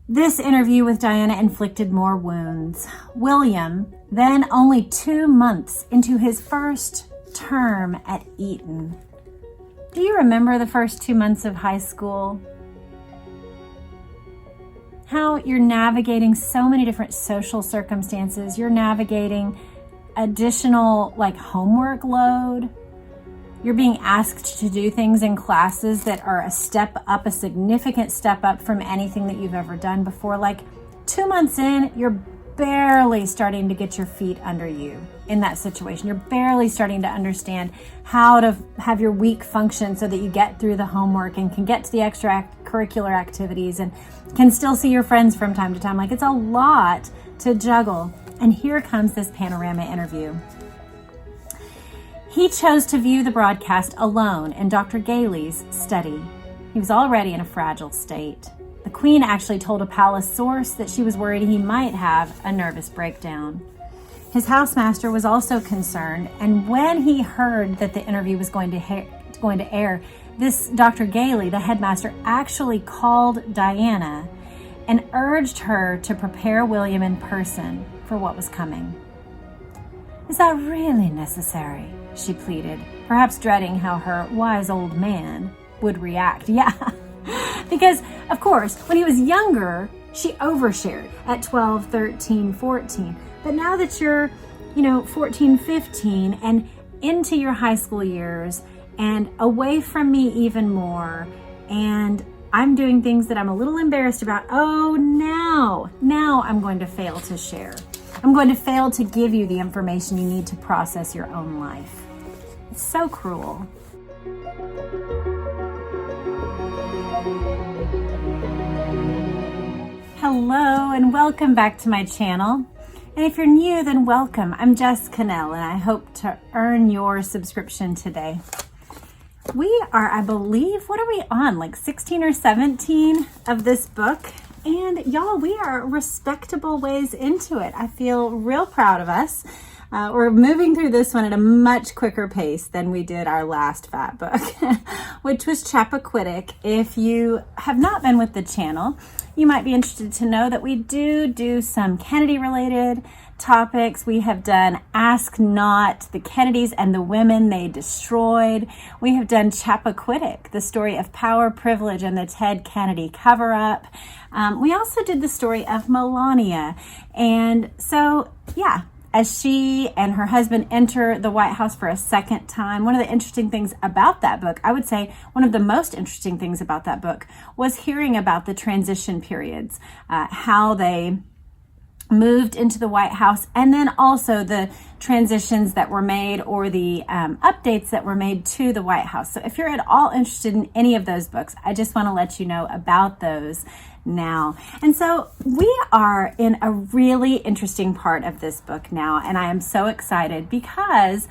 This interview with Diana inflicted more wounds. William, then only 2 months into his first term at Eton. Do you remember the first 2 months of high school? How you're navigating so many different social circumstances. You're navigating additional homework load. You're being asked to do things in classes that are a step up, a significant step up from anything that you've ever done before. 2 months in, you're barely starting to get your feet under you in that situation. You're barely starting to understand how to have your week function so that you get through the homework and can get to the extracurricular activities and can still see your friends from time to time. It's a lot to juggle. And here comes this panorama interview. He chose to view the broadcast alone in Dr. Gailey's study. He was already in a fragile state. The Queen actually told a palace source that she was worried he might have a nervous breakdown. His housemaster was also concerned, and when he heard that the interview was going to air, this Dr. Gailey, the headmaster, actually called Diana and urged her to prepare William in person for what was coming. "Is that really necessary?" she pleaded, perhaps dreading how her wise old man would react. Yeah, because, of course, when he was younger, she overshared at 12, 13, 14. But now that you're, 14, 15 and into your high school years and away from me even more, and I'm doing things that I'm a little embarrassed about, now I'm going to fail to share. I'm going to fail to give you the information you need to process your own life. It's so cruel. Hello and welcome back to my channel. And if you're new, then welcome. I'm Jess Cannell and I hope to earn your subscription today. We are, I believe, what are we on? 16 or 17 of this book. And y'all, we are respectable ways into it. I feel real proud of us. We're moving through this one at a much quicker pace than we did our last fat book, which was Chappaquiddick. If you have not been with the channel, you might be interested to know that we do some Kennedy-related topics. We have done Ask Not, the Kennedys and the women they destroyed. We have done Chappaquiddick, the story of power, privilege, and the Ted Kennedy cover-up. We also did the story of Melania. And so, yeah, as she and her husband enter the White House for a second time, one of the interesting things about that book, I would say one of the most interesting things about that book, was hearing about the transition periods, how they moved into the White House, and then also the transitions that were made or the updates that were made to the White House. So if you're at all interested in any of those books, I just want to let you know about those now. And so we are in a really interesting part of this book now, and I am so excited because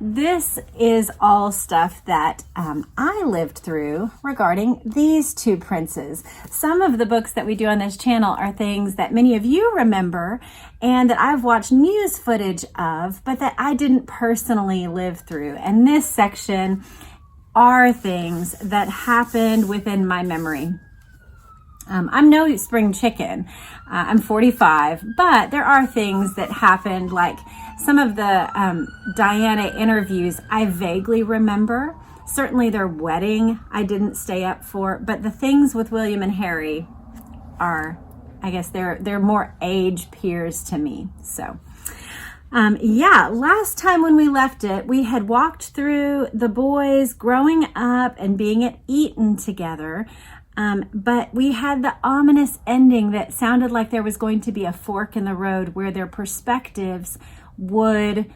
this is all stuff that I lived through regarding these two princes. Some of the books that we do on this channel are things that many of you remember and that I've watched news footage of, but that I didn't personally live through. And this section are things that happened within my memory. I'm no spring chicken. I'm 45, but there are things that happened, like some of the Diana interviews I vaguely remember. Certainly their wedding I didn't stay up for, but the things with William and Harry are, I guess they're more age peers to me. So last time when we left it, we had walked through the boys growing up and being at Eton together. But we had the ominous ending that sounded like there was going to be a fork in the road where their perspectives would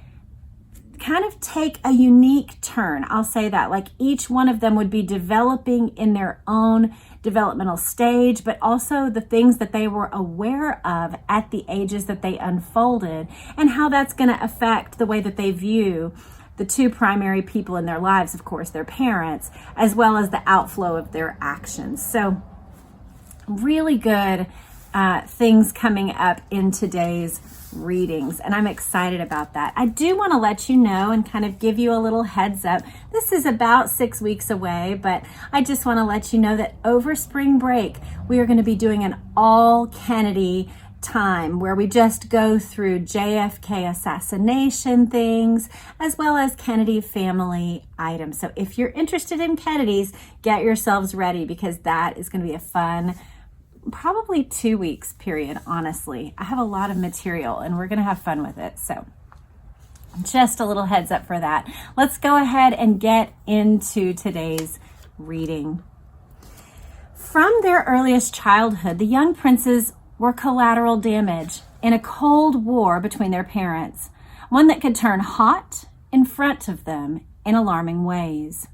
kind of take a unique turn. I'll say that, like each one of them would be developing in their own developmental stage, but also the things that they were aware of at the ages that they unfolded and how that's going to affect the way that they view the two primary people in their lives, of course, their parents, as well as the outflow of their actions. So really good things coming up in today's readings, and I'm excited about that. I do want to let you know and kind of give you a little heads up. This is about 6 weeks away, but I just want to let you know that over spring break, we are going to be doing an all Kennedy time where we just go through JFK assassination things as well as Kennedy family items. So if you're interested in Kennedys, get yourselves ready, because that is going to be a fun probably 2 weeks period. Honestly, I have a lot of material and we're going to have fun with it. So just a little heads up for that. Let's go ahead and get into today's reading. From their earliest childhood, the young princes were collateral damage in a cold war between their parents, one that could turn hot in front of them in alarming ways.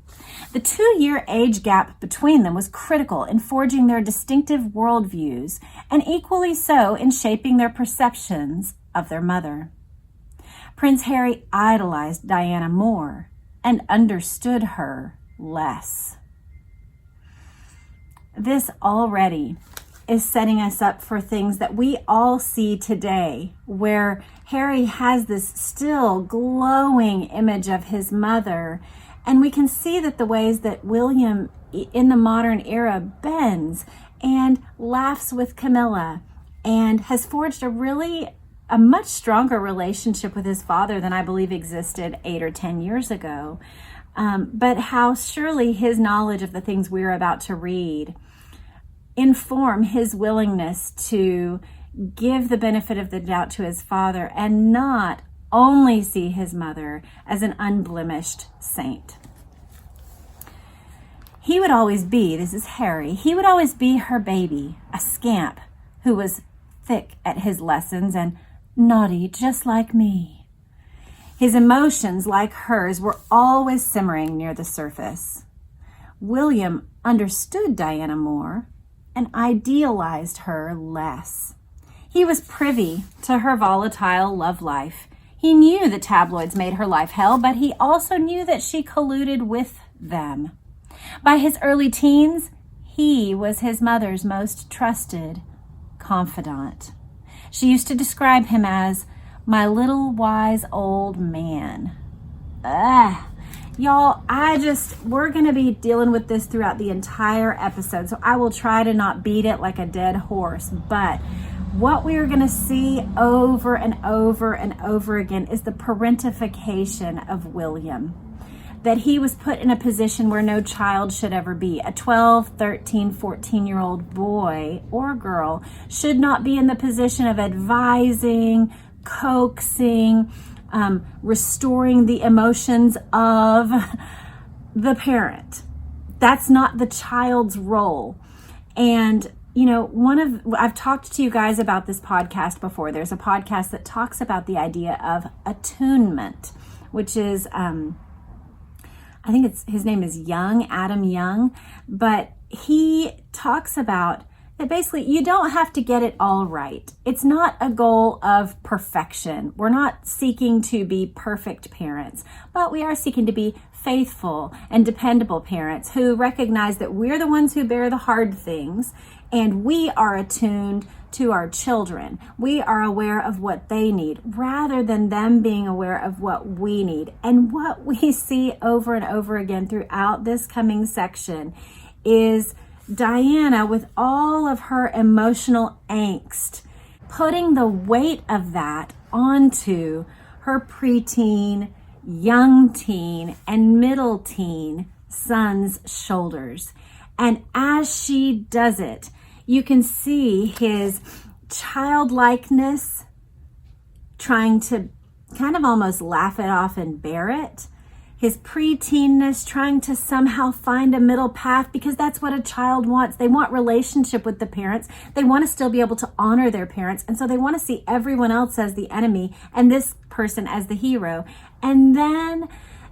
The 2-year age gap between them was critical in forging their distinctive worldviews, and equally so in shaping their perceptions of their mother. Prince Harry idolized Diana more and understood her less. This already is setting us up for things that we all see today, where Harry has this still glowing image of his mother, and we can see that the ways that William in the modern era bends and laughs with Camilla and has forged a much stronger relationship with his father than I believe existed 8 or 10 years ago. But how surely his knowledge of the things we're about to read inform his willingness to give the benefit of the doubt to his father and not only see his mother as an unblemished saint. He would always be, this is Harry, he would always be her baby, a scamp who was thick at his lessons and naughty just like me. His emotions, like hers, were always simmering near the surface. William understood Diana more and idealized her less. He was privy to her volatile love life. He knew the tabloids made her life hell, but he also knew that she colluded with them. By his early teens, he was his mother's most trusted confidant. She used to describe him as my little wise old man. Y'all, we're going to be dealing with this throughout the entire episode, so I will try to not beat it like a dead horse. But what we are going to see over and over and over again is the parentification of William. That he was put in a position where no child should ever be. A 12, 13, 14-year-old boy or girl should not be in the position of advising, coaxing, restoring the emotions of the parent. That's not the child's role. And, I've talked to you guys about this podcast before. There's a podcast that talks about the idea of attunement, which is, I think his name is Adam Young, but he talks about that basically you don't have to get it all right. It's not a goal of perfection. We're not seeking to be perfect parents, but we are seeking to be faithful and dependable parents who recognize that we're the ones who bear the hard things and we are attuned to our children. We are aware of what they need rather than them being aware of what we need. And what we see over and over again throughout this coming section is Diana, with all of her emotional angst, putting the weight of that onto her preteen, young teen, and middle teen son's shoulders. And as she does it, you can see his childlikeness trying to kind of almost laugh it off and bear it. His preteenness trying to somehow find a middle path, because that's what a child wants. They want relationship with the parents. They want to still be able to honor their parents. And so they want to see everyone else as the enemy and this person as the hero. And then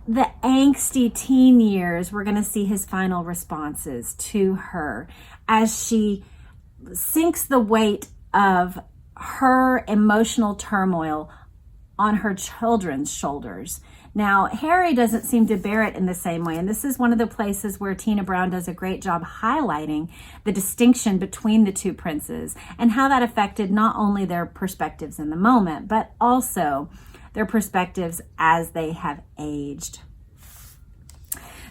the angsty teen years, we're going to see his final responses to her as she sinks the weight of her emotional turmoil on her children's shoulders, Now, Harry doesn't seem to bear it in the same way, and this is one of the places where Tina Brown does a great job highlighting the distinction between the two princes and how that affected not only their perspectives in the moment, but also their perspectives as they have aged.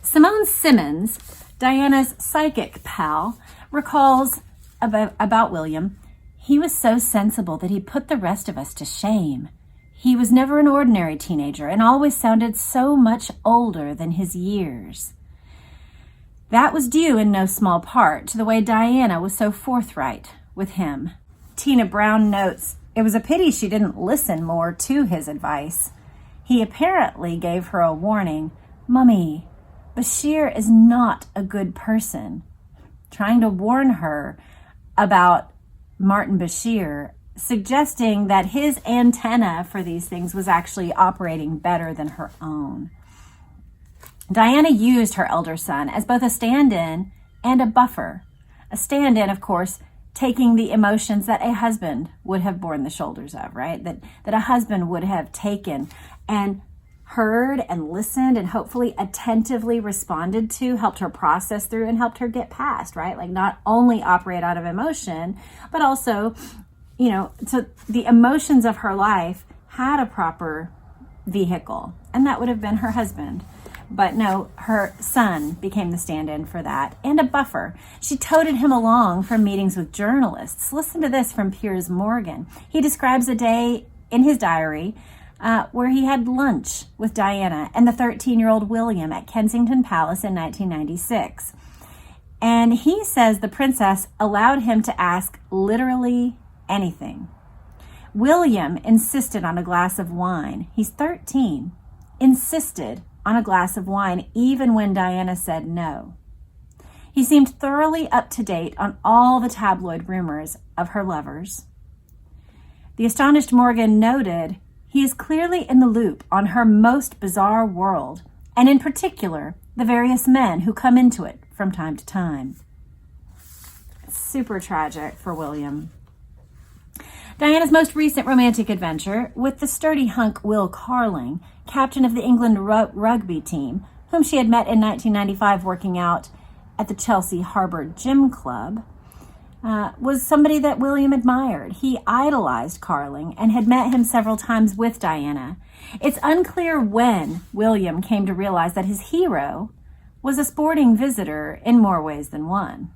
Simone Simmons, Diana's psychic pal, recalls about William, "He was so sensible that he put the rest of us to shame. He was never an ordinary teenager and always sounded so much older than his years." That was due in no small part to the way Diana was so forthright with him. Tina Brown notes, "It was a pity she didn't listen more to his advice. He apparently gave her a warning. 'Mummy, Bashir is not a good person,' trying to warn her about Martin Bashir, suggesting that his antenna for these things was actually operating better than her own." Diana used her elder son as both a stand-in and a buffer. A stand-in, of course, taking the emotions that a husband would have borne the shoulders of, right? That a husband would have taken and heard and listened and hopefully attentively responded to, helped her process through and helped her get past, right? Like not only operate out of emotion, but also, so the emotions of her life had a proper vehicle, and that would have been her husband. But no, her son became the stand-in for that and a buffer. She toted him along for meetings with journalists. Listen to this from Piers Morgan. He describes a day in his diary where he had lunch with Diana and the 13-year-old William at Kensington Palace in 1996. And he says the princess allowed him to ask literally anything. William insisted on a glass of wine. He's 13. Insisted on a glass of wine even when Diana said no. He seemed thoroughly up to date on all the tabloid rumors of her lovers. The astonished Morgan noted, "He is clearly in the loop on her most bizarre world, and in particular, the various men who come into it from time to time." Super tragic for William. Diana's most recent romantic adventure with the sturdy hunk Will Carling, captain of the England rugby team, whom she had met in 1995 working out at the Chelsea Harbour Gym Club, was somebody that William admired. He idolized Carling and had met him several times with Diana. It's unclear when William came to realize that his hero was a sporting visitor in more ways than one.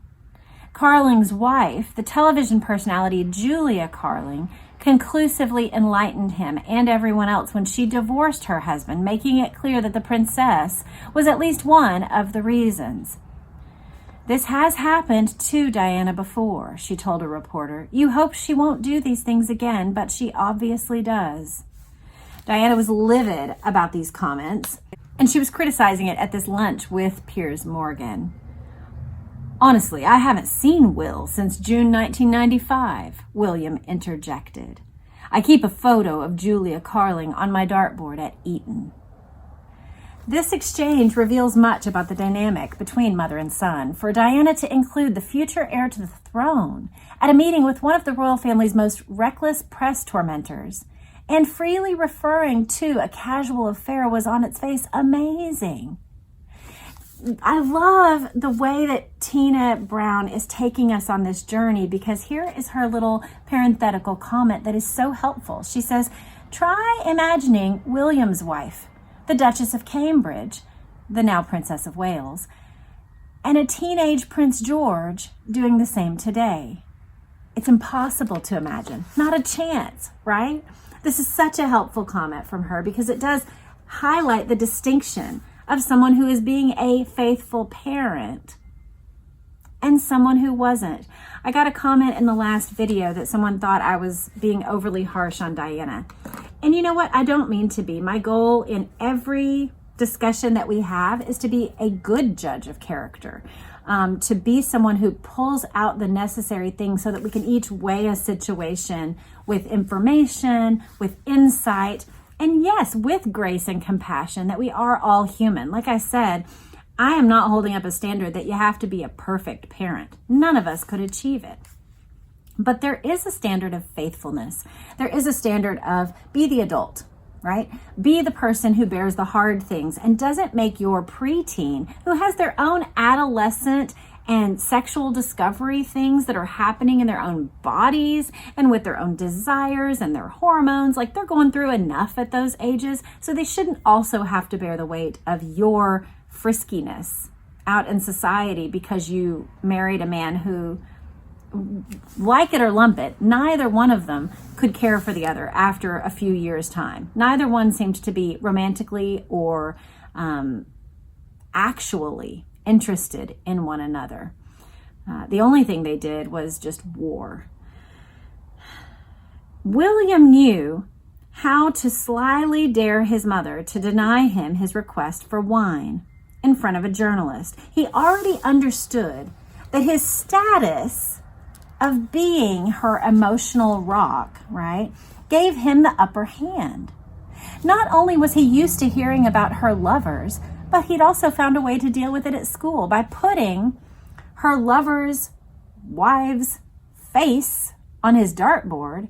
Carling's wife, the television personality Julia Carling, conclusively enlightened him and everyone else when she divorced her husband, making it clear that the princess was at least one of the reasons. "This has happened to Diana before," she told a reporter. "You hope she won't do these things again, but she obviously does." Diana was livid about these comments, and she was criticizing it at this lunch with Piers Morgan. "Honestly, I haven't seen Will since June 1995, William interjected. "I keep a photo of Julia Carling on my dartboard at Eton." This exchange reveals much about the dynamic between mother and son. For Diana to include the future heir to the throne at a meeting with one of the royal family's most reckless press tormentors and freely referring to a casual affair was on its face amazing. I love the way that Tina Brown is taking us on this journey, because here is her little parenthetical comment that is so helpful. She says, "Try imagining William's wife, the Duchess of Cambridge, the now Princess of Wales, and a teenage Prince George doing the same today." It's impossible to imagine. Not a chance, right? This is such a helpful comment from her because it does highlight the distinction of someone who is being a faithful parent and someone who wasn't. I got a comment in the last video that someone thought I was being overly harsh on Diana. And you know what? I don't mean to be. My goal in every discussion that we have is to be a good judge of character, to be someone who pulls out the necessary things so that we can each weigh a situation with information, with insight, and yes, with grace and compassion, that we are all human. Like I said, I am not holding up a standard that you have to be a perfect parent. None of us could achieve it. But there is a standard of faithfulness. There is a standard of be the adult, right? Be the person who bears the hard things and doesn't make your preteen, who has their own adolescent and sexual discovery things that are happening in their own bodies and with their own desires and their hormones. Like, they're going through enough at those ages, so they shouldn't also have to bear the weight of your friskiness out in society because you married a man who, like it or lump it, neither one of them could care for the other after a few years' time. Neither one seemed to be romantically or actually interested in one another. The only thing they did was just war. William knew how to slyly dare his mother to deny him his request for wine in front of a journalist. He already understood that his status of being her emotional rock, right, gave him the upper hand. Not only was he used to hearing about her lovers, but he'd also found a way to deal with it at school by putting her lover's wife's face on his dartboard.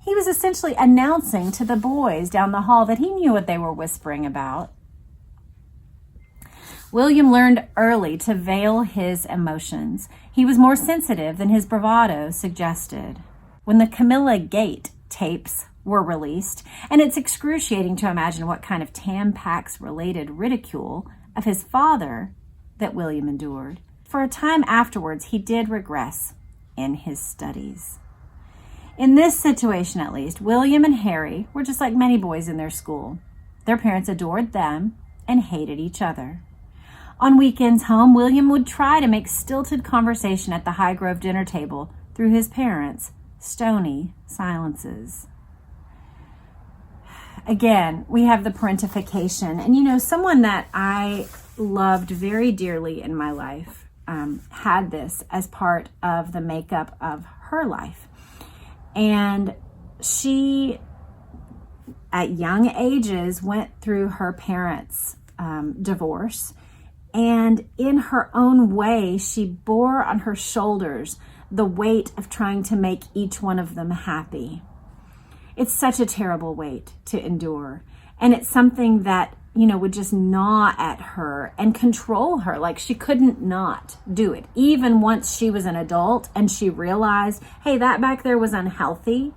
He was essentially announcing to the boys down the hall that he knew what they were whispering about. William learned early to veil his emotions. He was more sensitive than his bravado suggested. When the Camilla Gate tapes were released, and it's excruciating to imagine what kind of Tampax-related ridicule of his father that William endured. For a time afterwards, he did regress in his studies. In this situation, at least, William and Harry were just like many boys in their school. Their parents adored them and hated each other. On weekends home, William would try to make stilted conversation at the Highgrove dinner table through his parents' stony silences. Again, we have the parentification. And someone that I loved very dearly in my life had this as part of the makeup of her life. And she, at young ages, went through her parents' divorce. And in her own way, she bore on her shoulders the weight of trying to make each one of them happy. It's such a terrible weight to endure. And it's something that, would just gnaw at her and control her. Like, she couldn't not do it. Even once she was an adult and she realized, hey, that back there was unhealthy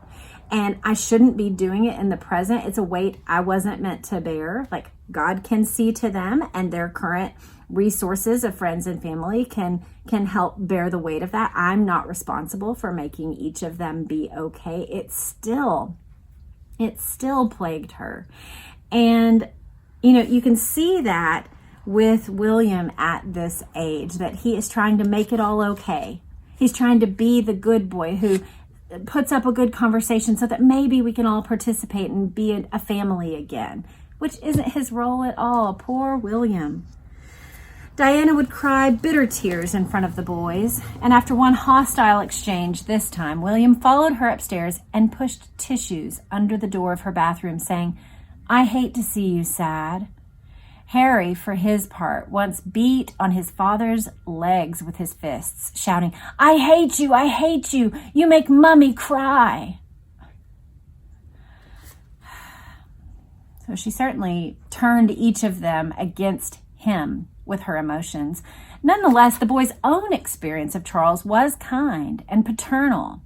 and I shouldn't be doing it in the present. It's a weight I wasn't meant to bear. Like, God can see to them, and their current resources of friends and family can help bear the weight of that. I'm not responsible for making each of them be okay. It still plagued her. And, you can see that with William at this age, that he is trying to make it all okay. He's trying to be the good boy who puts up a good conversation so that maybe we can all participate and be a family again, which isn't his role at all. Poor William. Diana would cry bitter tears in front of the boys, and after one hostile exchange this time, William followed her upstairs and pushed tissues under the door of her bathroom, saying, "I hate to see you sad." Harry, for his part, once beat on his father's legs with his fists, shouting, I hate you, you make Mummy cry." So she certainly turned each of them against him with her emotions. Nonetheless, the boy's own experience of Charles was kind and paternal.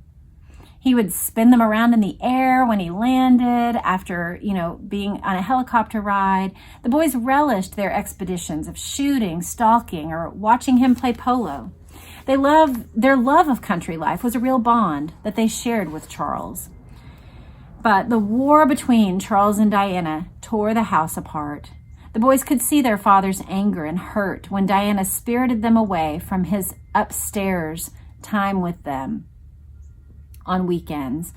He would spin them around in the air when he landed after, being on a helicopter ride. The boys relished their expeditions of shooting, stalking, or watching him play polo. Their love of country life was a real bond that they shared with Charles. But the war between Charles and Diana tore the house apart. The boys could see their father's anger and hurt when Diana spirited them away from his upstairs time with them on weekends.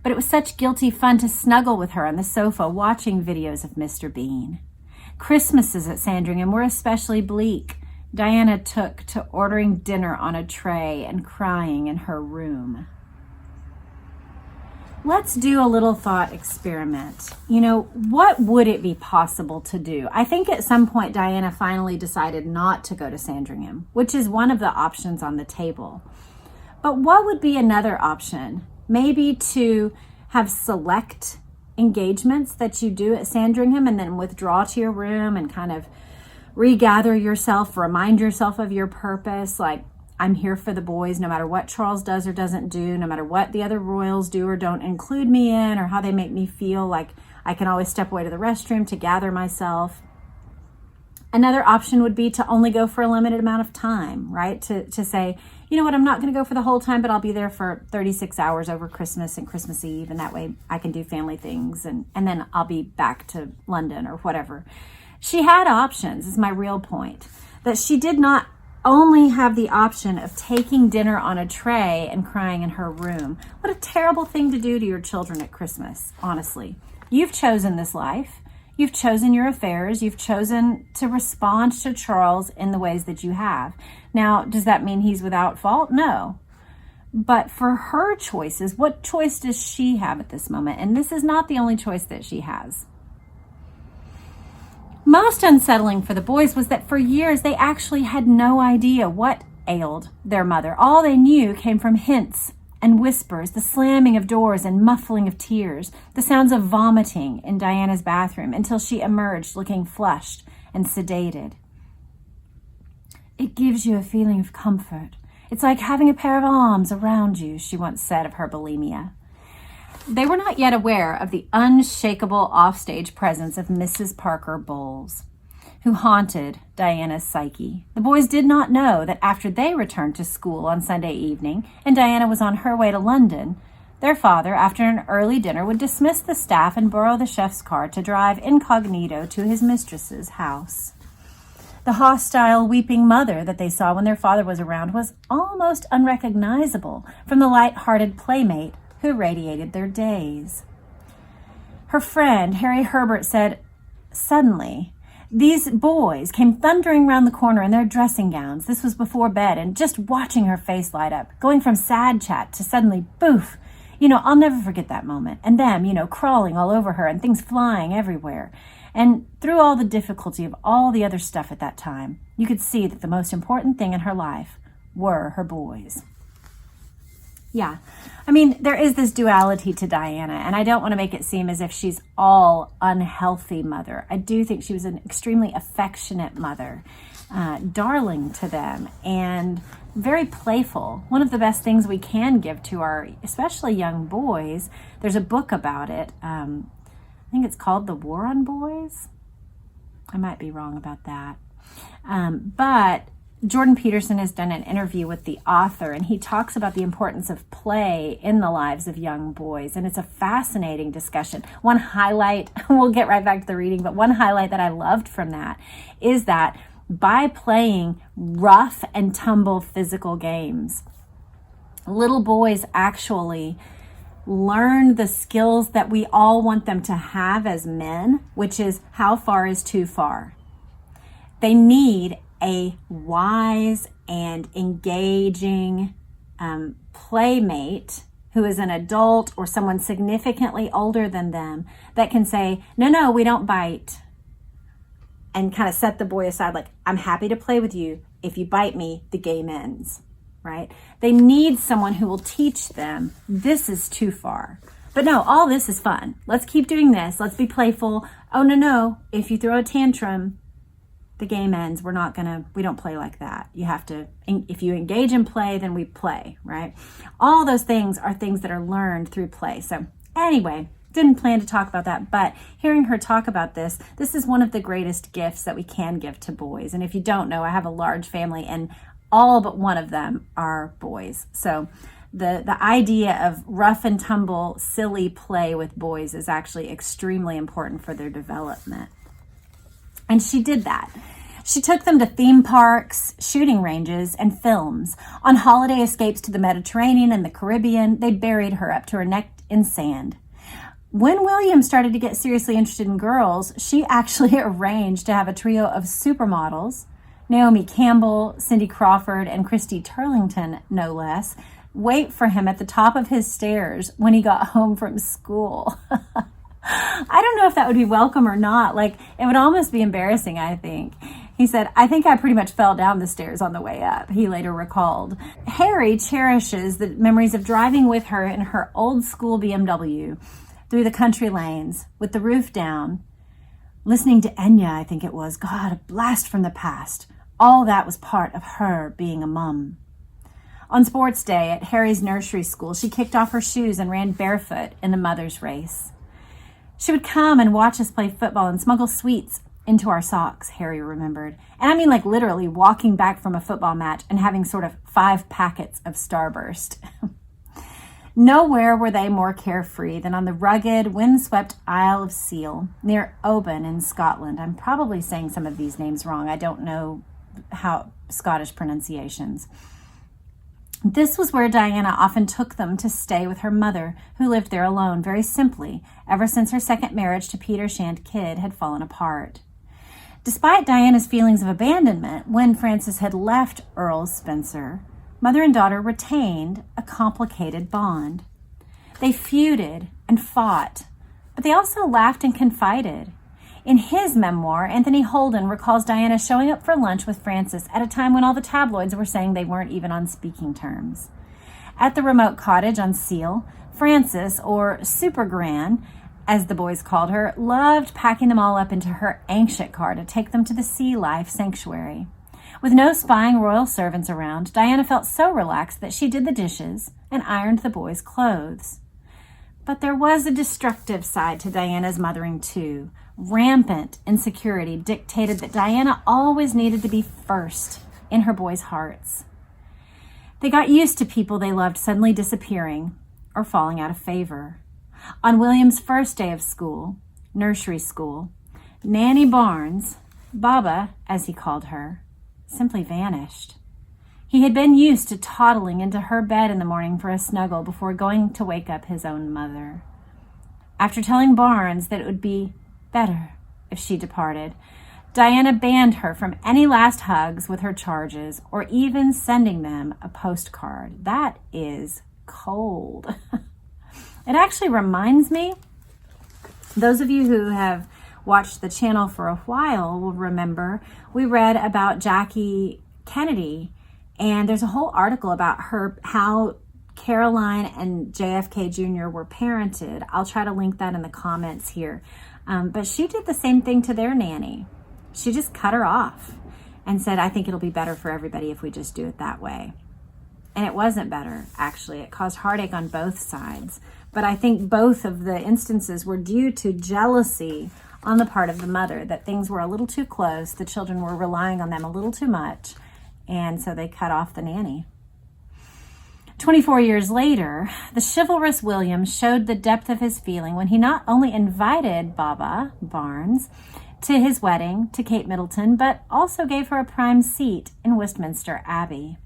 But it was such guilty fun to snuggle with her on the sofa watching videos of Mr. Bean. Christmases at Sandringham were especially bleak. Diana took to ordering dinner on a tray and crying in her room. Let's do a little thought experiment. What would it be possible to do? I think at some point Diana finally decided not to go to Sandringham, which is one of the options on the table. But what would be another option? Maybe to have select engagements that you do at Sandringham and then withdraw to your room and kind of regather yourself, remind yourself of your purpose. Like, I'm here for the boys, no matter what Charles does or doesn't do, no matter what the other royals do or don't include me in, or how they make me feel. Like, I can always step away to the restroom to gather myself. Another option would be to only go for a limited amount of time, right? To say, you know what, I'm not going to go for the whole time, but I'll be there for 36 hours over Christmas and Christmas Eve, and that way I can do family things, and then I'll be back to London or whatever. She had options, is my real point. That she did not only have the option of taking dinner on a tray and crying in her room. What a terrible thing to do to your children at Christmas, honestly. You've chosen this life. You've chosen your affairs. You've chosen to respond to Charles in the ways that you have. Now, does that mean he's without fault? No. But for her choices, what choice does she have at this moment? And this is not the only choice that she has. Most unsettling for the boys was that for years they actually had no idea what ailed their mother. All they knew came from hints and whispers, the slamming of doors and muffling of tears, the sounds of vomiting in Diana's bathroom until she emerged looking flushed and sedated. It gives you a feeling of comfort. It's like having a pair of arms around you, she once said of her bulimia. They were not yet aware of the unshakable offstage presence of Mrs. Parker Bowles, who haunted Diana's psyche. The boys did not know that after they returned to school on Sunday evening and Diana was on her way to London, their father, after an early dinner, would dismiss the staff and borrow the chef's car to drive incognito to his mistress's house. The hostile, weeping mother that they saw when their father was around was almost unrecognizable from the light-hearted playmate who radiated their days. Her friend, Harry Herbert, said, "Suddenly, these boys came thundering round the corner in their dressing gowns." This was before bed, and just watching her face light up, going from sad chat to suddenly, boof. I'll never forget that moment. And them, crawling all over her and things flying everywhere. And through all the difficulty of all the other stuff at that time, you could see that the most important thing in her life were her boys. Yeah, there is this duality to Diana, and I don't want to make it seem as if she's all unhealthy mother. I do think she was an extremely affectionate mother, darling to them, and very playful. One of the best things we can give to our, especially young boys, there's a book about it. I think it's called The War on Boys. I might be wrong about that. But Jordan Peterson has done an interview with the author, and he talks about the importance of play in the lives of young boys, and it's a fascinating discussion. One highlight, we'll get right back to the reading, but one highlight that I loved from that is that by playing rough and tumble physical games, little boys actually learn the skills that we all want them to have as men, which is how far is too far. They need a wise and engaging playmate who is an adult or someone significantly older than them that can say, no, we don't bite, and kind of set the boy aside, like, I'm happy to play with you. If you bite me, the game ends, right? They need someone who will teach them, this is too far. But no, all this is fun. Let's keep doing this. Let's be playful. Oh, no, if you throw a tantrum, the game ends. We don't play like that. You have to, if you engage in play, then we play, right? All those things are things that are learned through play. So anyway, didn't plan to talk about that, but hearing her talk about this is one of the greatest gifts that we can give to boys. And if you don't know, I have a large family and all but one of them are boys. So the idea of rough and tumble, silly play with boys is actually extremely important for their development. And she did that. She took them to theme parks, shooting ranges, and films. On holiday escapes to the Mediterranean and the Caribbean, they buried her up to her neck in sand. When William started to get seriously interested in girls, she actually arranged to have a trio of supermodels, Naomi Campbell, Cindy Crawford, and Christy Turlington, no less, wait for him at the top of his stairs when he got home from school. I don't know if that would be welcome or not. Like, it would almost be embarrassing, I think. He said, I think I pretty much fell down the stairs on the way up, he later recalled. Harry cherishes the memories of driving with her in her old school BMW, through the country lanes with the roof down, listening to Enya, I think it was. God, a blast from the past. All that was part of her being a mum. On sports day at Harry's nursery school, she kicked off her shoes and ran barefoot in the mother's race. She would come and watch us play football and smuggle sweets into our socks, Harry remembered. And I mean like literally walking back from a football match and having sort of 5 packets of Starburst. Nowhere were they more carefree than on the rugged, windswept Isle of Seal near Oban in Scotland. I'm probably saying some of these names wrong. I don't know how Scottish pronunciations. This was where Diana often took them to stay with her mother, who lived there alone, very simply, ever since her second marriage to Peter Shand Kidd had fallen apart. Despite Diana's feelings of abandonment when Frances had left Earl Spencer, mother and daughter retained a complicated bond. They feuded and fought, but they also laughed and confided. In his memoir, Anthony Holden recalls Diana showing up for lunch with Frances at a time when all the tabloids were saying they weren't even on speaking terms. At the remote cottage on Seal, Frances, or Super Gran, as the boys called her, loved packing them all up into her ancient car to take them to the sea life sanctuary. With no spying royal servants around, Diana felt so relaxed that she did the dishes and ironed the boys' clothes. But there was a destructive side to Diana's mothering too. Rampant insecurity dictated that Diana always needed to be first in her boys' hearts. They got used to people they loved suddenly disappearing or falling out of favor. On William's first day of school, nursery school, Nanny Barnes, Baba as he called her, simply vanished. He had been used to toddling into her bed in the morning for a snuggle before going to wake up his own mother. After telling Barnes that it would be better if she departed, Diana banned her from any last hugs with her charges or even sending them a postcard. That is cold. It actually reminds me, those of you who have watched the channel for a while will remember we read about Jackie Kennedy, and there's a whole article about her, how Caroline and JFK Jr. were parented. I'll try to link that in the comments here. But she did the same thing to their nanny. She just cut her off and said, I think it'll be better for everybody if we just do it that way. And it wasn't better, actually. It caused heartache on both sides. But I think both of the instances were due to jealousy on the part of the mother, that things were a little too close, the children were relying on them a little too much, and so they cut off the nanny. 24 years later, the chivalrous William showed the depth of his feeling when he not only invited Baba Barnes to his wedding to Kate Middleton, but also gave her a prime seat in Westminster Abbey.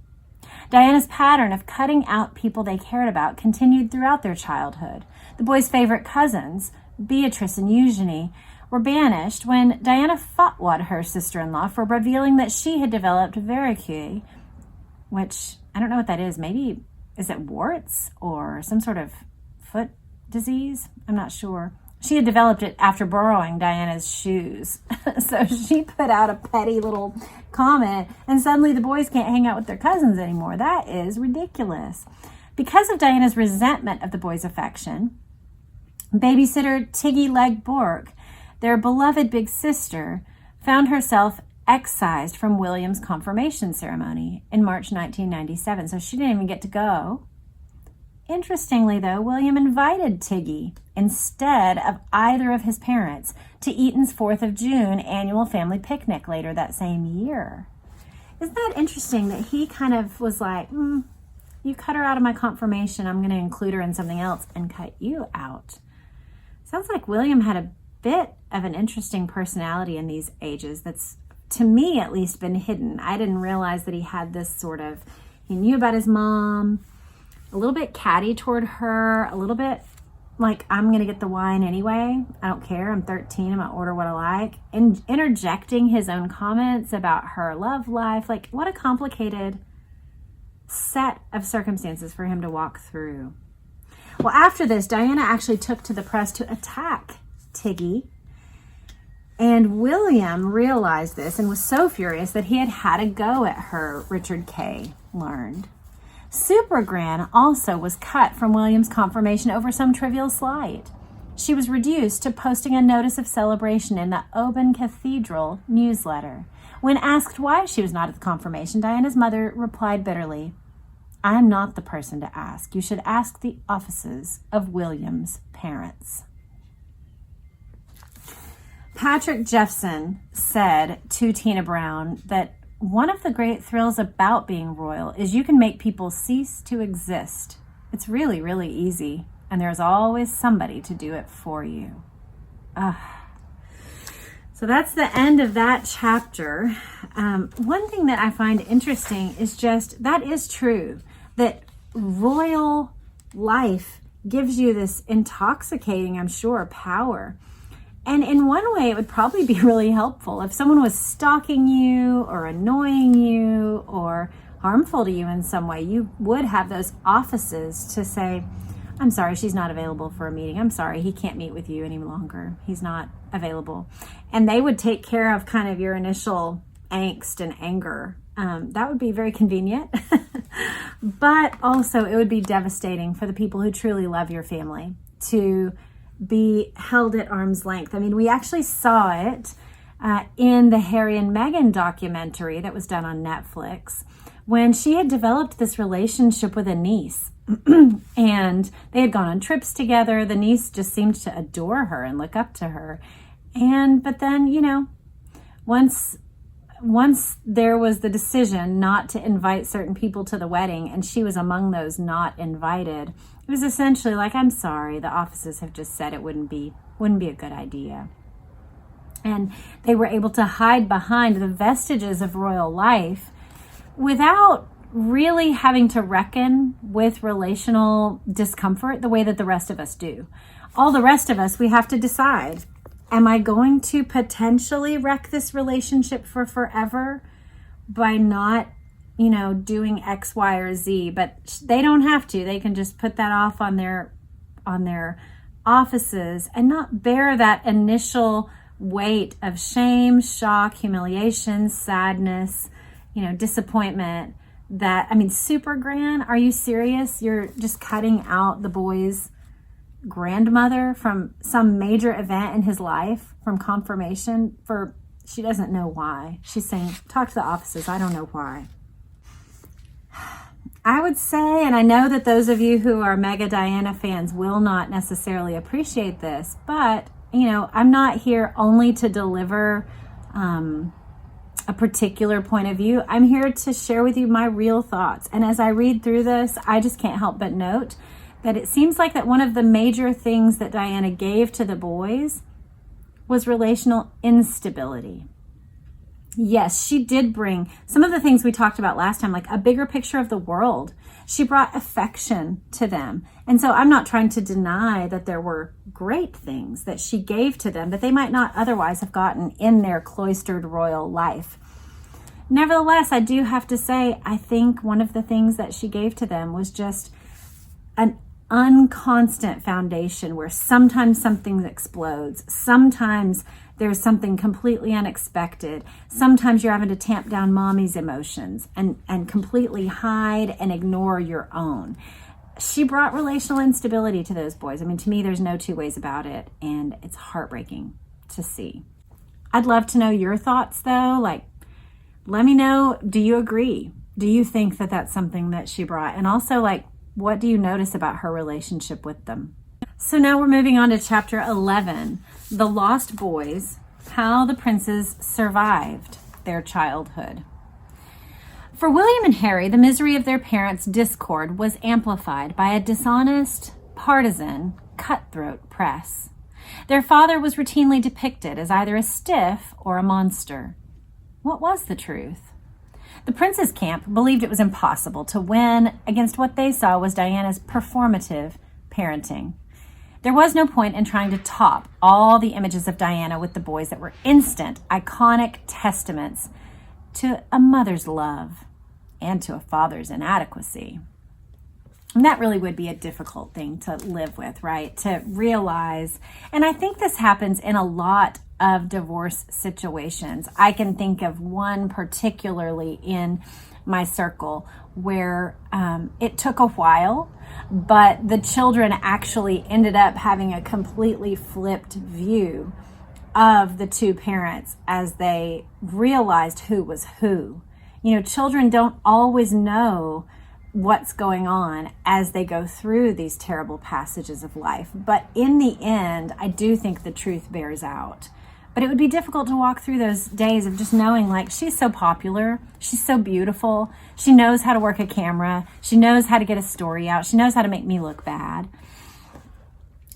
Diana's pattern of cutting out people they cared about continued throughout their childhood. The boys' favorite cousins, Beatrice and Eugenie, were banished when Diana fatwa'd her sister-in-law for revealing that she had developed varicose, which I don't know what that is. Maybe, is it warts or some sort of foot disease? I'm not sure. She had developed it after borrowing Diana's shoes. So she put out a petty little comment, and suddenly the boys can't hang out with their cousins anymore. That is ridiculous. Because of Diana's resentment of the boys' affection, babysitter Tiggy Legg Bourke, their beloved big sister, found herself excised from William's confirmation ceremony in March 1997. So she didn't even get to go. Interestingly, though, William invited Tiggy instead of either of his parents to Eton's 4th of June annual family picnic later that same year. Isn't that interesting that he kind of was like, you cut her out of my confirmation, I'm going to include her in something else and cut you out. Sounds like William had a bit of an interesting personality in these ages that's, to me at least, been hidden. I didn't realize that he had this sort of, he knew about his mom, a little bit catty toward her, a little bit like, I'm going to get the wine anyway. I don't care. I'm 13. I'm going to order what I like. And interjecting his own comments about her love life. Like, what a complicated set of circumstances for him to walk through. Well, after this, Diana actually took to the press to attack Tiggy. And William realized this and was so furious that he had a go at her, Richard Kay learned. Super Gran also was cut from William's confirmation over some trivial slight. she was reduced to posting a notice of celebration in the Oban Cathedral newsletter. When asked why she was not at the confirmation, Diana's mother replied bitterly, "I am not the person to ask. You should ask the offices of William's parents." Patrick Jeffson said to Tina Brown that one of the great thrills about being royal is you can make people cease to exist. It's really, really easy, and there's always somebody to do it for you. So that's the end of that chapter. One thing that I find interesting is just, that is true, that royal life gives you this intoxicating, I'm sure, power. And in one way, it would probably be really helpful if someone was stalking you or annoying you or harmful to you in some way. You would have those offices to say, "I'm sorry, she's not available for a meeting. I'm sorry, he can't meet with you any longer. He's not available." And they would take care of kind of your initial angst and anger. That would be very convenient, but also it would be devastating for the people who truly love your family to be held at arm's length. I mean, we actually saw it in the Harry and Meghan documentary that was done on Netflix when she had developed this relationship with a niece. And they had gone on trips together. The niece just seemed to adore her and look up to her. But then, you know, once there was the decision not to invite certain people to the wedding, and she was among those not invited, it was essentially like, "I'm sorry, the offices have just said it wouldn't be a good idea." And they were able to hide behind the vestiges of royal life without really having to reckon with relational discomfort the way that the rest of us do. All the rest of us, we have to decide, am I going to potentially wreck this relationship for forever by not, doing X, Y, or Z? But they don't have to. They can just put that off on their offices and not bear that initial weight of shame, shock, humiliation, sadness, disappointment. Super grand. Are you serious? You're just cutting out the boy's grandmother from some major event in his life, from confirmation, she doesn't know why. She's saying, talk to the offices. I don't know why. I would say, and I know that those of you who are mega Diana fans will not necessarily appreciate this, but, I'm not here only to deliver a particular point of view. I'm here to share with you my real thoughts. And as I read through this, I just can't help but note that it seems like that one of the major things that Diana gave to the boys was relational instability. Yes, she did bring some of the things we talked about last time, like a bigger picture of the world. She brought affection to them. And so I'm not trying to deny that there were great things that she gave to them that they might not otherwise have gotten in their cloistered royal life. Nevertheless, I do have to say, I think one of the things that she gave to them was just an unconstant foundation where sometimes something explodes. Sometimes there's something completely unexpected. Sometimes you're having to tamp down mommy's emotions and completely hide and ignore your own. She brought relational instability to those boys. To me, there's no two ways about it, and it's heartbreaking to see. I'd love to know your thoughts, though. Let me know, do you agree? Do you think that that's something that she brought? And also, what do you notice about her relationship with them? So now we're moving on to chapter 11, The Lost Boys, How the Princes Survived Their Childhood. For William and Harry, the misery of their parents' discord was amplified by a dishonest, partisan, cutthroat press. Their father was routinely depicted as either a stiff or a monster. What was the truth? The Prince's camp believed it was impossible to win against what they saw was Diana's performative parenting. There was no point in trying to top all the images of Diana with the boys that were instant, iconic testaments to a mother's love and to a father's inadequacy. And that really would be a difficult thing to live with, right? To realize, and I think this happens in a lot of divorce situations. I can think of one particularly in my circle where it took a while, but the children actually ended up having a completely flipped view of the two parents as they realized who was who. You know, children don't always know what's going on as they go through these terrible passages of life. But in the end, I do think the truth bears out. But it would be difficult to walk through those days of just knowing, like, she's so popular, she's so beautiful, she knows how to work a camera, she knows how to get a story out, she knows how to make me look bad.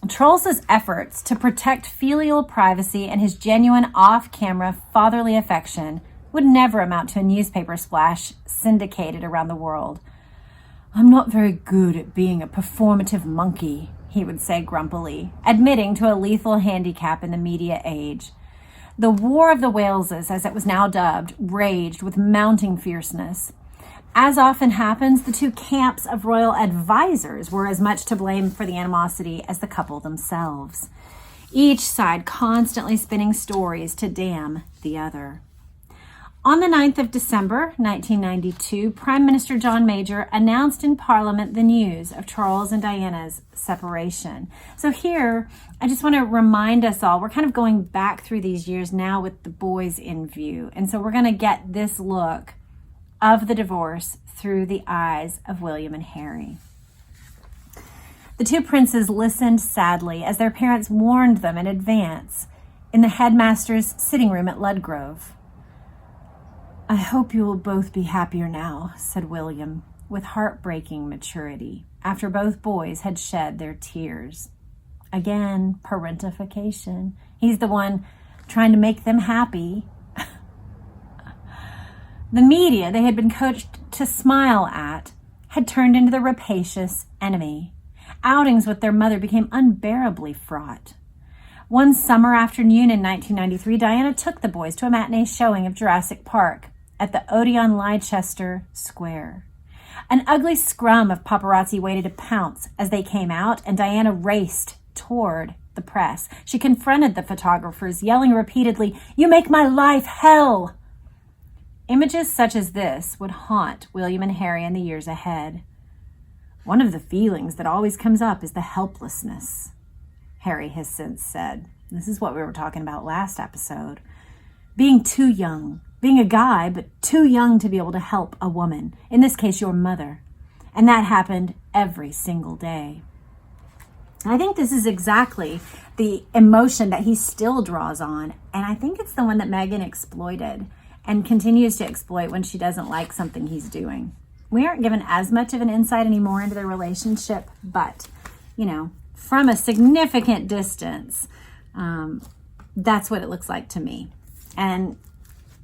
Trolls's efforts to protect filial privacy and his genuine off-camera fatherly affection would never amount to a newspaper splash syndicated around the world. "I'm not very good at being a performative monkey," he would say grumpily, admitting to a lethal handicap in the media age. The War of the Waleses, as it was now dubbed, raged with mounting fierceness. As often happens, the two camps of royal advisors were as much to blame for the animosity as the couple themselves, each side constantly spinning stories to damn the other. On the 9th of December, 1992, Prime Minister John Major announced in Parliament the news of Charles and Diana's separation. So here, I just want to remind us all, we're kind of going back through these years now with the boys in view. And so we're going to get this look of the divorce through the eyes of William and Harry. The two princes listened sadly as their parents warned them in advance in the headmaster's sitting room at Ludgrove. "I hope you will both be happier now," said William, with heartbreaking maturity, after both boys had shed their tears. Again, parentification. He's the one trying to make them happy. The media they had been coached to smile at had turned into the rapacious enemy. Outings with their mother became unbearably fraught. One summer afternoon in 1993, Diana took the boys to a matinee showing of Jurassic Park at the Odeon Leicester Square. An ugly scrum of paparazzi waited to pounce as they came out, and Diana raced toward the press. She confronted the photographers, yelling repeatedly, "You make my life hell!" Images such as this would haunt William and Harry in the years ahead. "One of the feelings that always comes up is the helplessness," Harry has since said. This is what we were talking about last episode. Being too young, being a guy, but too young to be able to help a woman, in this case, your mother. And that happened every single day. I think this is exactly the emotion that he still draws on. And I think it's the one that Meghan exploited and continues to exploit when she doesn't like something he's doing. We aren't given as much of an insight anymore into their relationship, but, you know, from a significant distance, that's what it looks like to me. And,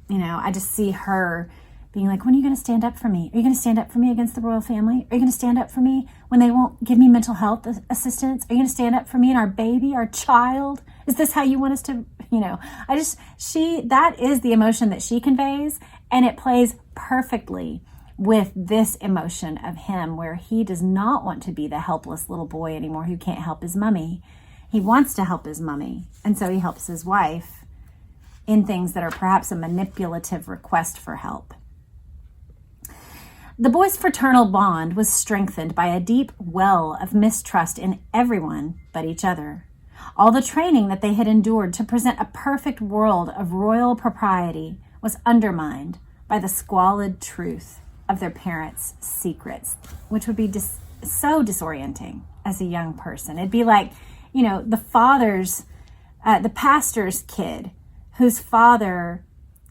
you know, I just see her being like, "When are you going to stand up for me? Are you going to stand up for me against the royal family? Are you going to stand up for me when they won't give me mental health assistance? Are you going to stand up for me and our baby, our child? Is this how you want us to, you know?" That is the emotion that she conveys, and it plays perfectly with this emotion of him, where he does not want to be the helpless little boy anymore who can't help his mummy. He wants to help his mummy, and so he helps his wife in things that are perhaps a manipulative request for help. The boys' fraternal bond was strengthened by a deep well of mistrust in everyone but each other. All the training that they had endured to present a perfect world of royal propriety was undermined by the squalid truth of their parents' secrets, which would be so disorienting as a young person. It'd be like, you know, the pastor's kid whose father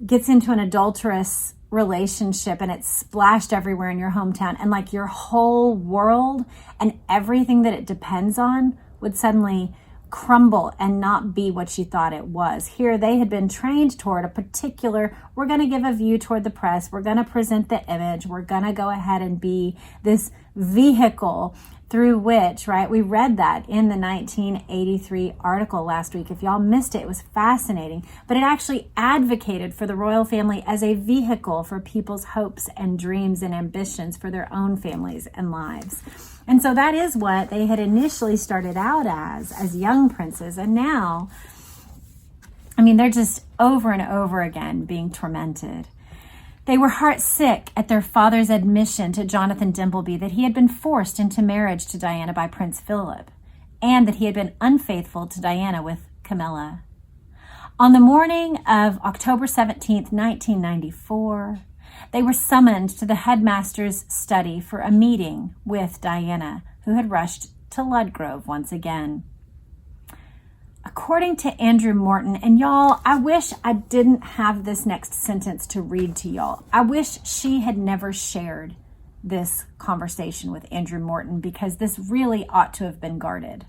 gets into an adulterous relationship and it's splashed everywhere in your hometown, and like your whole world and everything that it depends on would suddenly crumble and not be what you thought it was. Here they had been trained toward a particular, we're going to give a view toward the press, we're going to present the image, we're going to go ahead and be this vehicle through which, right, we read that in the 1983 article last week. If y'all missed it, it was fascinating, but it actually advocated for the royal family as a vehicle for people's hopes and dreams and ambitions for their own families and lives. And so that is what they had initially started out as young princes. And now, I mean, they're just over and over again being tormented. They were heartsick at their father's admission to Jonathan Dimbleby that he had been forced into marriage to Diana by Prince Philip, and that he had been unfaithful to Diana with Camilla. On the morning of October 17th, 1994, they were summoned to the headmaster's study for a meeting with Diana, who had rushed to Ludgrove once again. According to Andrew Morton, and y'all, I wish I didn't have this next sentence to read to y'all. I wish she had never shared this conversation with Andrew Morton, because this really ought to have been guarded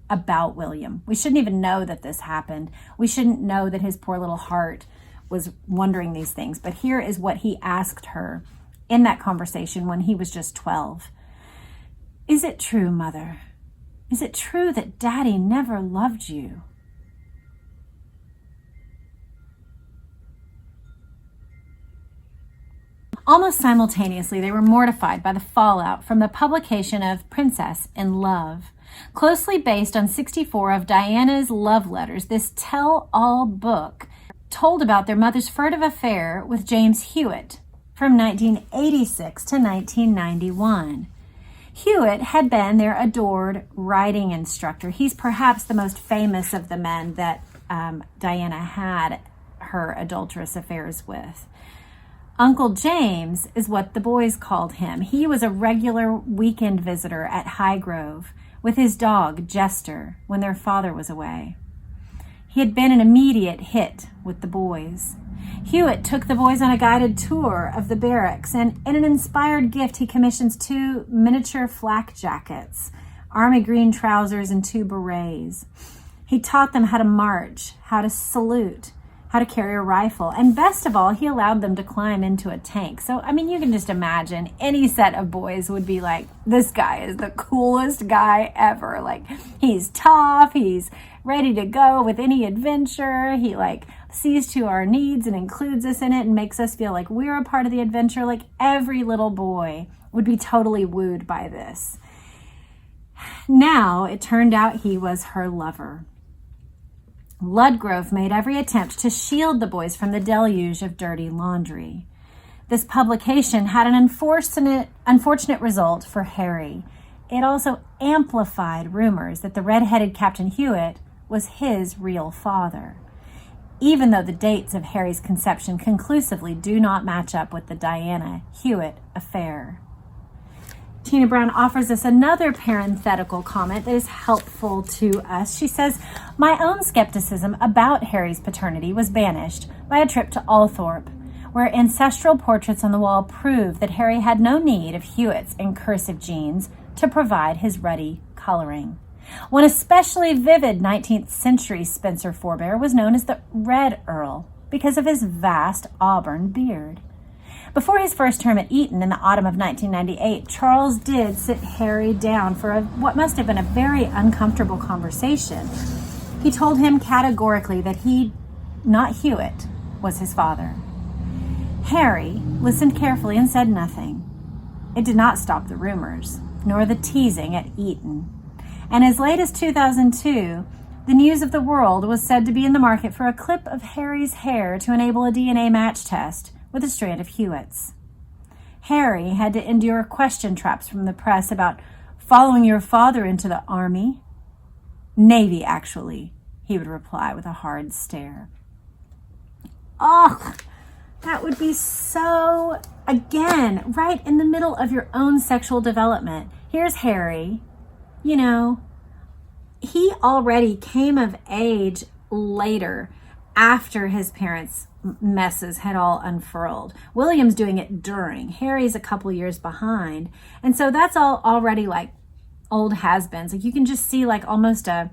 about William. We shouldn't even know that this happened. We shouldn't know that his poor little heart was wondering these things. But here is what he asked her in that conversation when he was just 12. Is it true, Mother? Is it true that Daddy never loved you? Almost simultaneously, they were mortified by the fallout from the publication of Princess in Love. Closely based on 64 of Diana's love letters, this tell-all book told about their mother's furtive affair with James Hewitt from 1986 to 1991. Hewitt had been their adored writing instructor. He's perhaps the most famous of the men that Diana had her adulterous affairs with. Uncle James is what the boys called him. He was a regular weekend visitor at Highgrove with his dog, Jester, when their father was away. He had been an immediate hit with the boys. Hewitt took the boys on a guided tour of the barracks, and in an inspired gift, he commissions 2 miniature flak jackets, army green trousers, and 2 berets. He taught them how to march, how to salute, how to carry a rifle, and best of all, he allowed them to climb into a tank. So, I mean, you can just imagine any set of boys would be like, this guy is the coolest guy ever. Like, he's tough, he's ready to go with any adventure. He sees to our needs and includes us in it and makes us feel like we're a part of the adventure. Like, every little boy would be totally wooed by this. Now, it turned out he was her lover. Ludgrove made every attempt to shield the boys from the deluge of dirty laundry. This publication had an unfortunate result for Harry. It also amplified rumors that the red-headed Captain Hewitt was his real father, even though the dates of Harry's conception conclusively do not match up with the Diana Hewitt affair. Tina Brown offers us another parenthetical comment that is helpful to us. She says, my own skepticism about Harry's paternity was banished by a trip to Althorpe, where ancestral portraits on the wall prove that Harry had no need of Hewitt's incursive genes to provide his ruddy coloring. One especially vivid 19th century Spencer forebear was known as the Red Earl because of his vast auburn beard. Before his first term at Eton in the autumn of 1998, Charles did sit Harry down for what must have been a very uncomfortable conversation. He told him categorically that he, not Hewitt, was his father. Harry listened carefully and said nothing. It did not stop the rumors, nor the teasing at Eton. And as late as 2002, the News of the World was said to be in the market for a clip of Harry's hair to enable a DNA match test with a strand of Hewitt's. Harry had to endure question traps from the press about following your father into the army. Navy, actually, he would reply with a hard stare. Oh, that would be so, again, right in the middle of your own sexual development. Here's Harry, he already came of age later after his parents' messes had all unfurled. William's doing it during. Harry's a couple years behind. And so that's all already like old has-beens. Like you can just see like almost that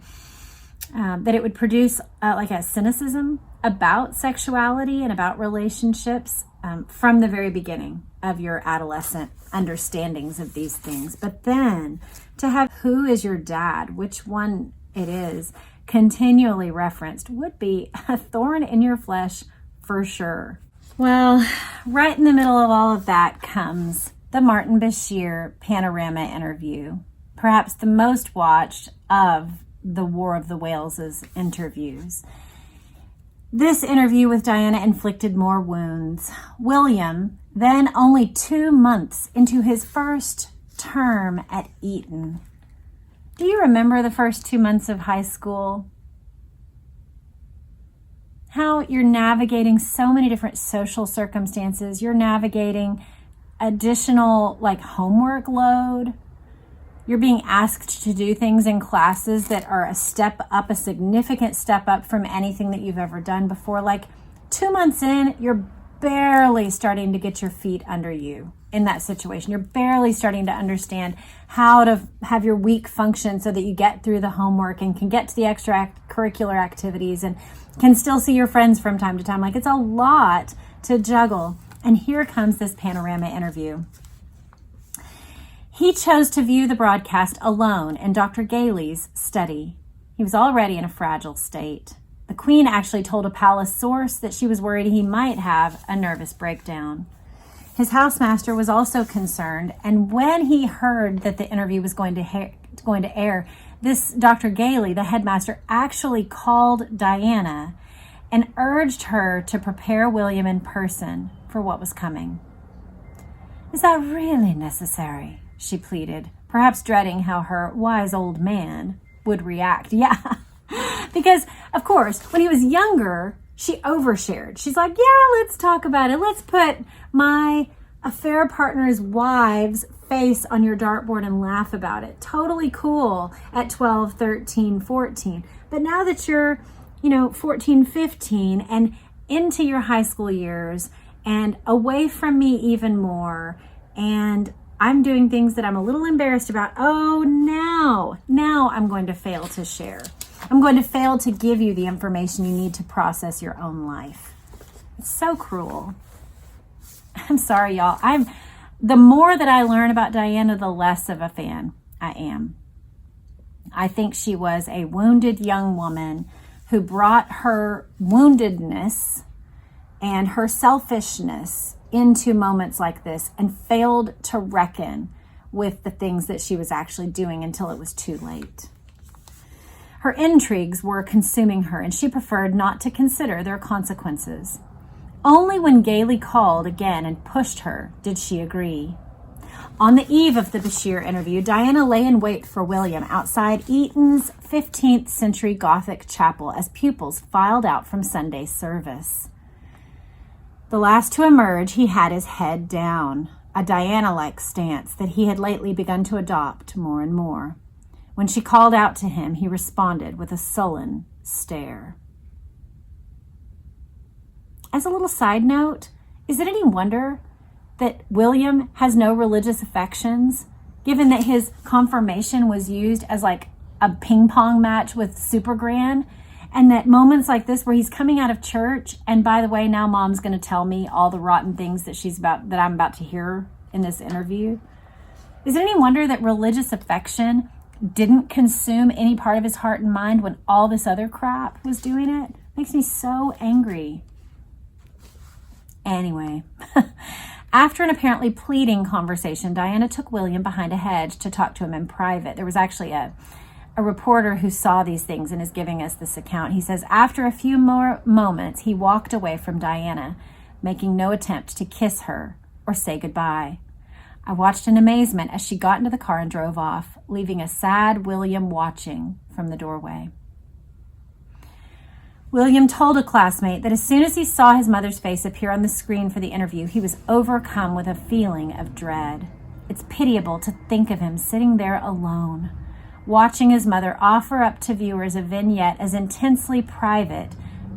it would produce like a cynicism about sexuality and about relationships from the very beginning of your adolescent understandings of these things. But then to have who is your dad, which one it is, continually referenced would be a thorn in your flesh for sure. Well, right in the middle of all of that comes the Martin Bashir Panorama interview, perhaps the most watched of the War of the Wales' interviews. This interview with Diana inflicted more wounds. William, then only 2 months into his first term at Eton. Do you remember the first 2 months of high school? How you're navigating so many different social circumstances. You're navigating additional homework load. You're being asked to do things in classes that are a step up, a significant step up from anything that you've ever done before. 2 months in, you're barely starting to get your feet under you in that situation. You're barely starting to understand how to have your week function so that you get through the homework and can get to the extracurricular activities and can still see your friends from time to time. It's a lot to juggle. And here comes this panorama interview. He chose to view the broadcast alone in Dr. Gailey's study. He was already in a fragile state. The Queen actually told a palace source that she was worried he might have a nervous breakdown. His housemaster was also concerned, and when he heard that the interview was going to air, this Dr. Gailey, the headmaster, actually called Diana and urged her to prepare William in person for what was coming. "Is that really necessary?" she pleaded, perhaps dreading how her wise old man would react. Yeah, because, of course, when he was younger, she overshared. She's like, yeah, let's talk about it. Let's put my affair partner's wife's face on your dartboard and laugh about it. Totally cool at 12, 13, 14. But now that you're, 14, 15 and into your high school years and away from me even more, and I'm doing things that I'm a little embarrassed about. Oh, now I'm going to fail to share. I'm going to fail to give you the information you need to process your own life. It's so cruel. I'm sorry, y'all. The more that I learn about Diana, the less of a fan I am. I think she was a wounded young woman who brought her woundedness and her selfishness into moments like this and failed to reckon with the things that she was actually doing until it was too late. Her intrigues were consuming her, and she preferred not to consider their consequences. Only when Gailey called again and pushed her did she agree. On the eve of the Bashir interview, Diana lay in wait for William outside Eton's 15th century Gothic chapel as pupils filed out from Sunday service. The last to emerge, he had his head down, a Diana-like stance that he had lately begun to adopt more and more. When she called out to him, he responded with a sullen stare. As a little side note, is it any wonder that William has no religious affections, given that his confirmation was used as a ping pong match with Super Gran? And that moments like this where he's coming out of church, and by the way, now Mom's going to tell me all the rotten things that I'm about to hear in this interview. Is it any wonder that religious affection didn't consume any part of his heart and mind when all this other crap was doing it? Makes me so angry. Anyway, after an apparently pleading conversation, Diana took William behind a hedge to talk to him in private. There was actually a reporter who saw these things and is giving us this account. He says, after a few more moments, he walked away from Diana, making no attempt to kiss her or say goodbye. I watched in amazement as she got into the car and drove off, leaving a sad William watching from the doorway. William told a classmate that as soon as he saw his mother's face appear on the screen for the interview, he was overcome with a feeling of dread. It's pitiable to think of him sitting there alone, watching his mother offer up to viewers a vignette as intensely private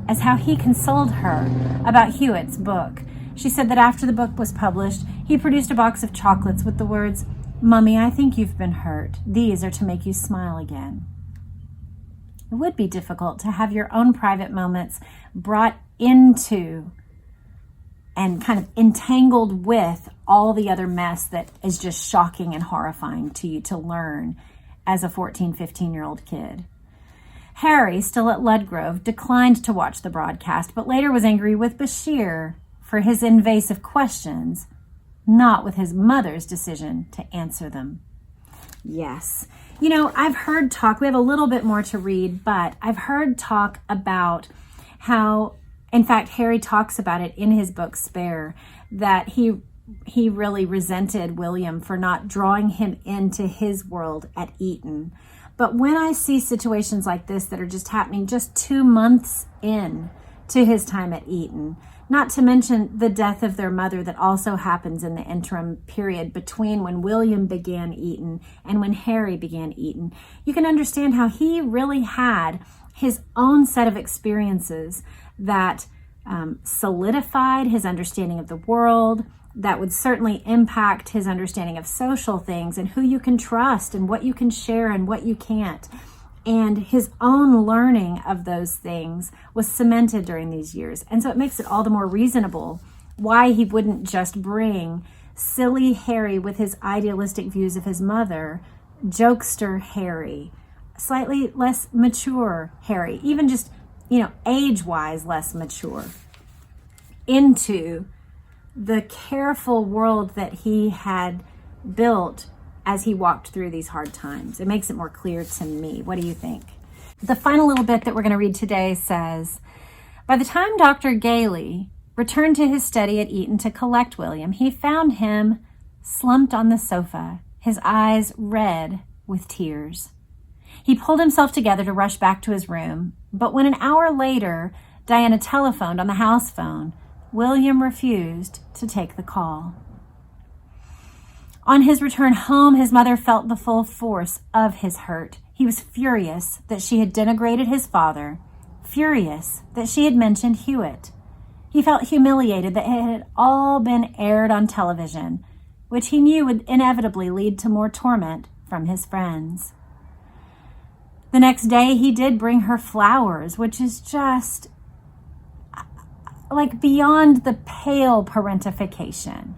as how he consoled her about Hewitt's book. She said that after the book was published, he produced a box of chocolates with the words, "Mummy, I think you've been hurt. These are to make you smile again." It would be difficult to have your own private moments brought into and kind of entangled with all the other mess that is just shocking and horrifying to you to learn as a 14, 15-year-old kid. Harry, still at Ludgrove, declined to watch the broadcast, but later was angry with Bashir for his invasive questions, not with his mother's decision to answer them. Yes. I've heard talk, we have a little bit more to read, but I've heard talk about how In fact, Harry talks about it in his book Spare, that he really resented William for not drawing him into his world at Eton. But when I see situations like this that are just happening just 2 months in to his time at Eton, not to mention the death of their mother that also happens in the interim period between when William began Eton and when Harry began Eton, you can understand how he really had his own set of experiences that solidified his understanding of the world, that would certainly impact his understanding of social things and who you can trust and what you can share and what you can't. And his own learning of those things was cemented during these years. And so it makes it all the more reasonable why he wouldn't just bring silly Harry with his idealistic views of his mother, jokester Harry, slightly less mature Harry, even just, age-wise less mature, into the careful world that he had built as he walked through these hard times. It makes it more clear to me. What do you think? The final little bit that we're going to read today says, by the time Dr. Gailey returned to his study at Eton to collect William, he found him slumped on the sofa, his eyes red with tears. He pulled himself together to rush back to his room, but when an hour later Diana telephoned on the house phone, William refused to take the call. On his return home, his mother felt the full force of his hurt. He was furious that she had denigrated his father, furious that she had mentioned Hewitt. He felt humiliated that it had all been aired on television, which he knew would inevitably lead to more torment from his friends. The next day, he did bring her flowers, which is just like beyond the pale parentification.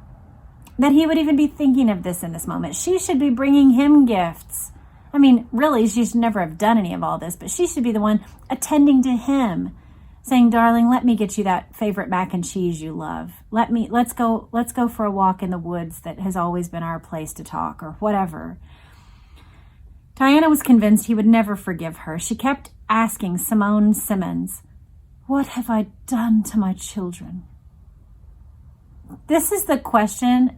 That he would even be thinking of this in this moment. She should be bringing him gifts. I mean, really, she should never have done any of all this, but she should be the one attending to him, saying, darling, let me get you that favorite mac and cheese you love. Let's go for a walk in the woods that has always been our place to talk, or whatever. Diana was convinced he would never forgive her. She kept asking Simone Simmons, what have I done to my children? This is the question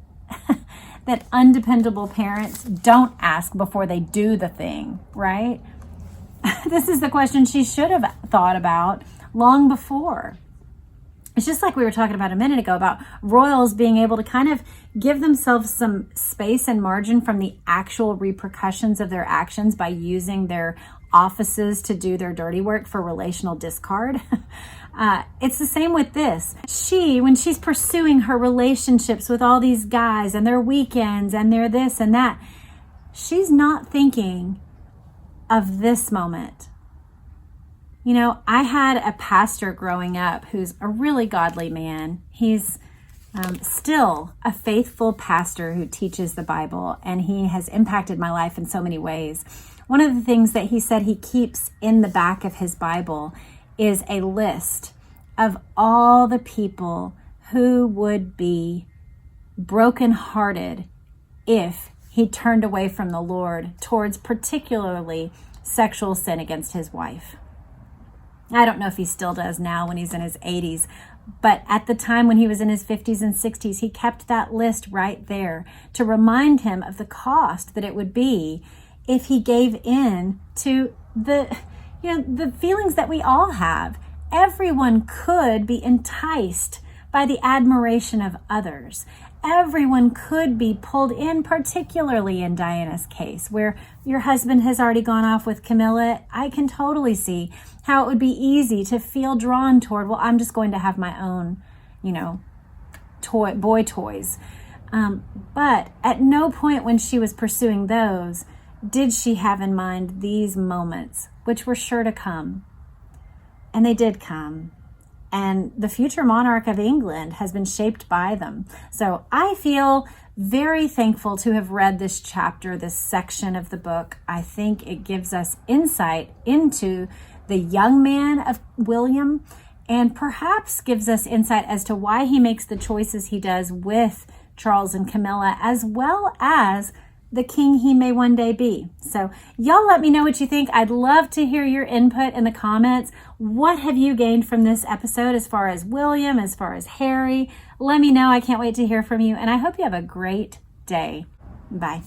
that undependable parents don't ask before they do the thing, right? This is the question she should have thought about long before. It's just like we were talking about a minute ago about royals being able to kind of give themselves some space and margin from the actual repercussions of their actions by using their offices to do their dirty work for relational discard. It's the same with this. When she's pursuing her relationships with all these guys and their weekends and their this and that, she's not thinking of this moment. I had a pastor growing up who's a really godly man. He's still a faithful pastor who teaches the Bible, and he has impacted my life in so many ways. One of the things that he said he keeps in the back of his Bible is a list of all the people who would be brokenhearted if he turned away from the Lord towards particularly sexual sin against his wife. I don't know if he still does now when he's in his 80s, but at the time when he was in his 50s and 60s, he kept that list right there to remind him of the cost that it would be if he gave in to the feelings that we all have. Everyone could be enticed by the admiration of others. Everyone could be pulled in, particularly in Diana's case, where your husband has already gone off with Camilla. I can totally see how it would be easy to feel drawn toward, well, I'm just going to have my own, boy toys. But at no point when she was pursuing those did she have in mind these moments, which were sure to come. And they did come. And the future monarch of England has been shaped by them. So I feel very thankful to have read this chapter, this section of the book. I think it gives us insight into the young man of William, and perhaps gives us insight as to why he makes the choices he does with Charles and Camilla, as well as the king he may one day be. So y'all let me know what you think. I'd love to hear your input in the comments. What have you gained from this episode as far as William, as far as Harry? Let me know. I can't wait to hear from you, and I hope you have a great day. Bye.